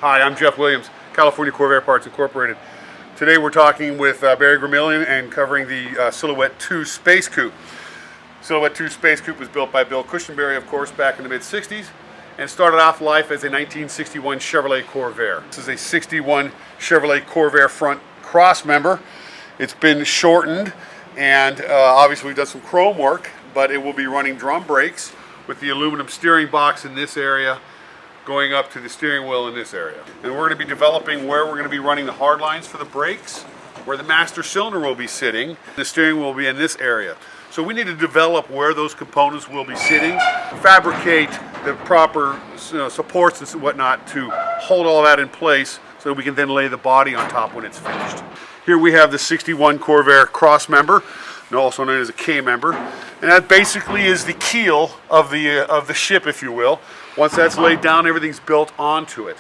Hi, I'm Jeff Williams, California Corvair Parts Incorporated. Today we're talking with Barry Gramillion and covering the Silhouette 2 Space Coupe. Silhouette 2 Space Coupe was built by Bill Cushenberry, of course, back in the mid-60s, and started off life as a 1961 Chevrolet Corvair. This is a 61 Chevrolet Corvair front cross member. It's been shortened, and obviously we've done some chrome work, but it will be running drum brakes with the aluminum steering box in this area, going up to the steering wheel in this area. And we're going to be developing where we're going to be running the hard lines for the brakes, where the master cylinder will be sitting. The steering will be in this area. So we need to develop where those components will be sitting, fabricate the proper supports and whatnot to hold all that in place so that we can then lay the body on top when it's finished. Here we have the 61 Corvair cross member, also known as a K member, and that basically is the keel of the ship, if you will. Once that's laid down, everything's built onto it.